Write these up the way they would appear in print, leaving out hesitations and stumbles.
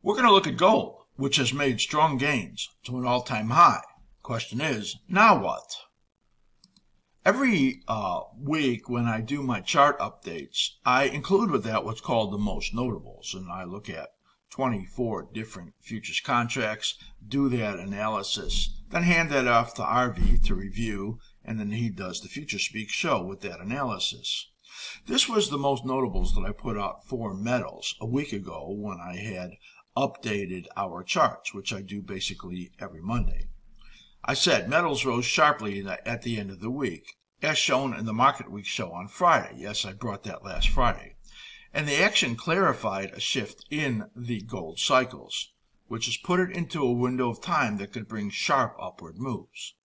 We're going to look at gold, which has made strong gains to an all-time high. Question is, now what? Every week when I do my chart updates, I include with that what's called the most notables, and I look at 24 different futures contracts, do that analysis, then hand that off to RV to review, and then he does the Future Speak show with that analysis. This was the most notables that I put out for metals a week ago when I had updated our charts, which I do basically every Monday. I said metals rose sharply at the end of the week, as shown in the Market Week show on Friday. Yes, I brought that last Friday. And the action clarified a shift in the gold cycles, which has put it into a window of time that could bring sharp upward moves.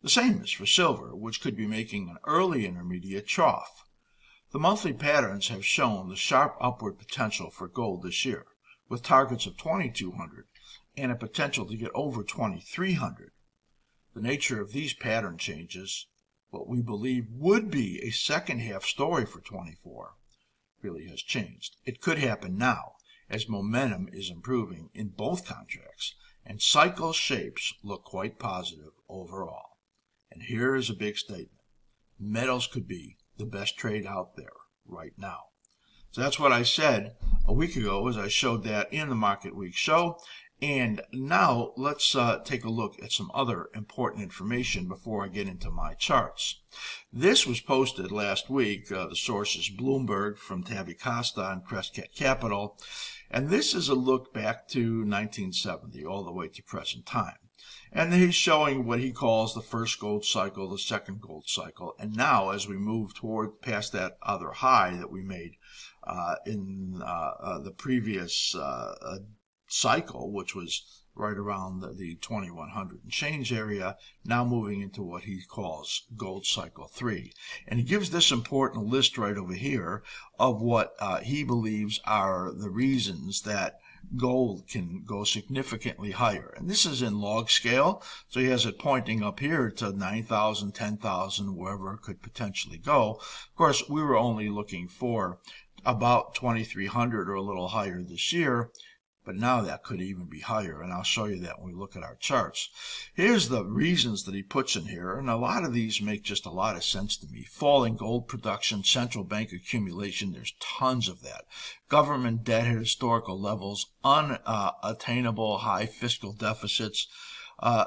The same is for silver, which could be making an early intermediate trough. The monthly patterns have shown the sharp upward potential for gold this year, with targets of 2,200 and a potential to get over 2,300. The nature of these pattern changes, what we believe would be a second half story for 24, really has changed. It could happen now, as momentum is improving in both contracts, and cycle shapes look quite positive overall. And here is a big statement. Metals could be the best trade out there right now. So that's what I said a week ago as I showed that in the Market Week show. And now let's take a look at some other important information before I get into my charts. This was posted last week. The source is Bloomberg from Tabby Costa and Crescat Capital. And this is a look back to 1970 all the way to present time. And he's showing what he calls the first gold cycle, the second gold cycle. And now as we move toward past that other high that we made in the previous cycle, which was right around the 2100 and change area, now moving into what he calls gold cycle 3. And he gives this important list right over here of what he believes are the reasons that gold can go significantly higher. And this is in log scale, so he has it pointing up here to 9,000, 10,000, wherever it could potentially go. Of course, we were only looking for about 2,300 or a little higher this year, but now that could even be higher, and I'll show you that when we look at our charts. Here's the reasons that he puts in here, and a lot of these make just a lot of sense to me. Falling gold production, central bank accumulation, there's tons of that. Government debt at historical levels, unattainable high fiscal deficits,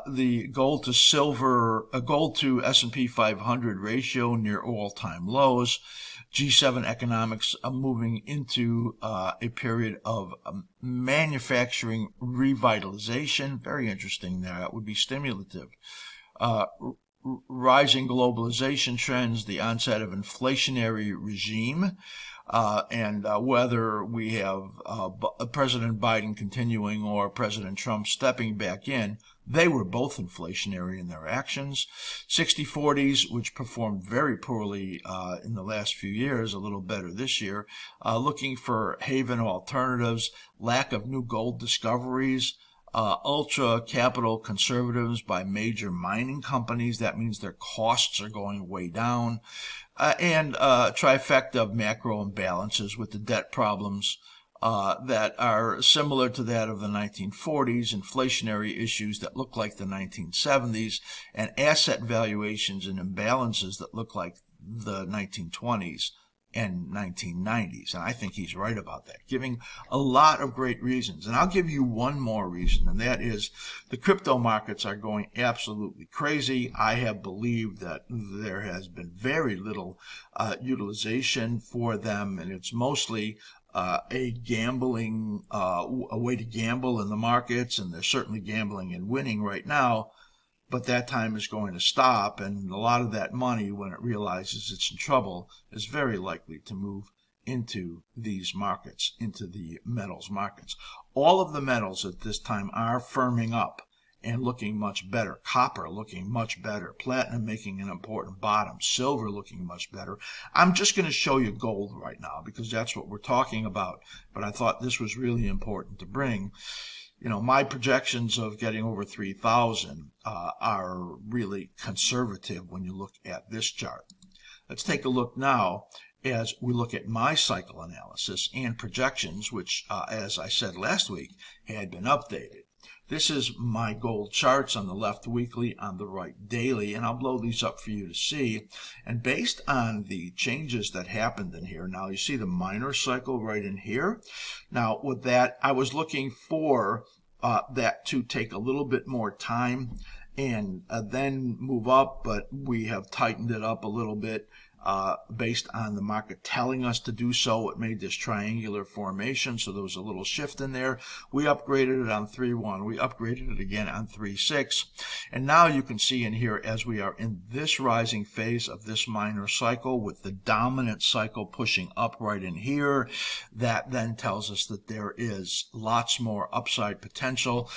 the gold to S&P 500 ratio near all-time lows, G7 economics moving into a period of manufacturing revitalization. Very interesting there. That would be stimulative. Rising globalization trends, the onset of inflationary regime, and whether we have President Biden continuing or President Trump stepping back in. They were both inflationary in their actions. 60/40s, which performed very poorly in the last few years, a little better this year. Looking for haven alternatives, lack of new gold discoveries, ultra capital conservatives by major mining companies. That means their costs are going way down. And trifecta of macro imbalances with the debt problems that are similar to that of the 1940s, inflationary issues that look like the 1970s, and asset valuations and imbalances that look like the 1920s and 1990s. And I think he's right about that, giving a lot of great reasons. And I'll give you one more reason, and that is the crypto markets are going absolutely crazy. I have believed that there has been very little utilization for them, and it's mostly a gambling, a way to gamble in the markets, and they're certainly gambling and winning right now, but that time is going to stop, and a lot of that money, when it realizes it's in trouble, is very likely to move into these markets, into the metals markets. All of the metals at this time are firming up and looking much better. Copper looking much better. Platinum making an important bottom. Silver looking much better. I'm just going to show you gold right now because that's what we're talking about. But I thought this was really important to bring. You know, my projections of getting over 3,000 are really conservative when you look at this chart. Let's take a look now as we look at my cycle analysis and projections, which, as I said last week, had been updated. This is my gold charts on the left weekly, on the right daily, and I'll blow these up for you to see. And based on the changes that happened in here, now you see the minor cycle right in here. Now with that, I was looking for that to take a little bit more time and then move up, but we have tightened it up a little bit. Based on the market telling us to do so. It made this triangular formation, so there was a little shift in there. We upgraded it on 3.1. We upgraded it again on 3.6. And now you can see in here, as we are in this rising phase of this minor cycle with the dominant cycle pushing up right in here, that then tells us that there is lots more upside potential.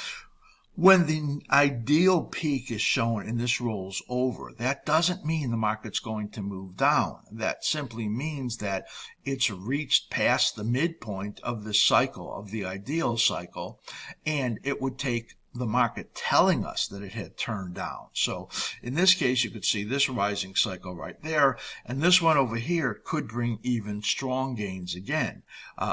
When the ideal peak is shown and this rolls over, that doesn't mean the market's going to move down. That simply means that it's reached past the midpoint of the cycle, of the ideal cycle, and it would take the market telling us that it had turned down. So in this case, you could see this rising cycle right there, and this one over here could bring even strong gains again,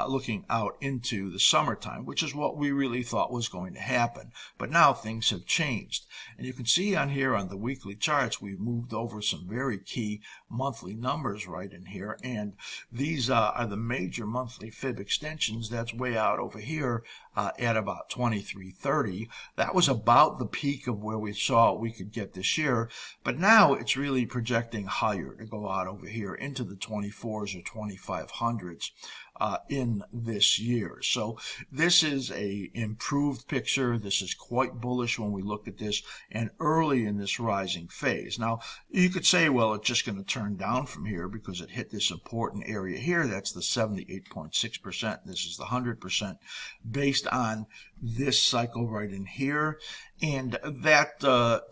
looking out into the summertime, which is what we really thought was going to happen. But now things have changed. And you can see on here on the weekly charts, we've moved over some very key monthly numbers right in here, and these are the major monthly fib extensions. That's way out over here at about 23.30. That was about the peak of where we saw we could get this year, but now it's really projecting higher to go out over here into the 24s or 2500s in this year. So this is a improved picture. This is quite bullish when we look at this and early in this rising phase. Now you could say, well, it's just going to turn down from here because it hit this important area here. That's the 78.6%. This is the 100% based on this cycle right in here, and that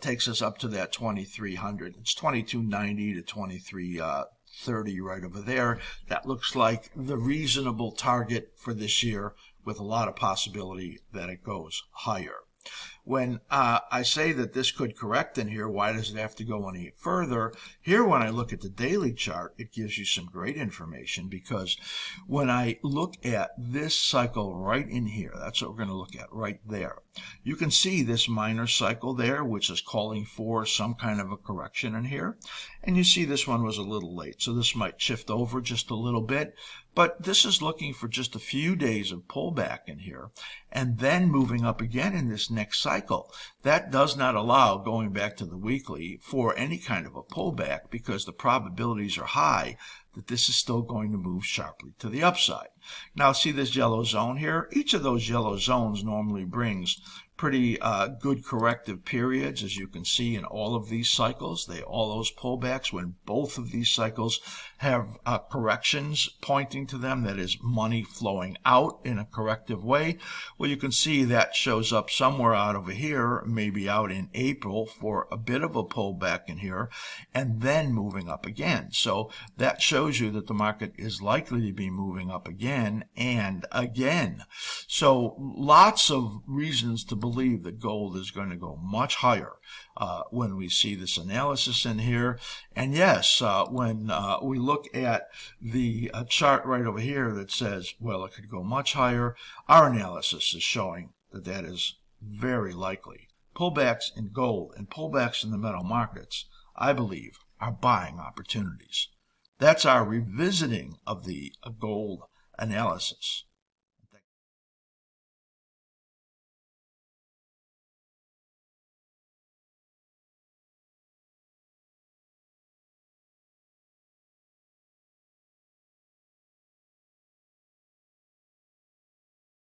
takes us up to that 2300. It's 2290 to 2330 right over there. That looks like the reasonable target for this year, with a lot of possibility that it goes higher. When I say that this could correct in here, why does it have to go any further? Here, when I look at the daily chart, it gives you some great information, because when I look at this cycle right in here, that's what we're going to look at right there. You can see this minor cycle there, which is calling for some kind of a correction in here. And you see this one was a little late, so this might shift over just a little bit. But this is looking for just a few days of pullback in here, and then moving up again in this next cycle. That does not allow, going back to the weekly, for any kind of a pullback, because the probabilities are high that this is still going to move sharply to the upside. Now see this yellow zone here? Each of those yellow zones normally brings pretty good corrective periods, as you can see in all of these cycles. All those pullbacks, when both of these cycles have corrections pointing to them, that is money flowing out in a corrective way. Well, you can see that shows up somewhere out over here, maybe out in April, for a bit of a pullback in here, and then moving up again. So that shows you that the market is likely to be moving up again and again. So lots of reasons to believe that gold is going to go much higher when we see this analysis in here. And yes, when we look at the chart right over here that says, well, it could go much higher, our analysis is showing that that is very likely. Pullbacks in gold and pullbacks in the metal markets, I believe, are buying opportunities. That's our revisiting of the gold analysis.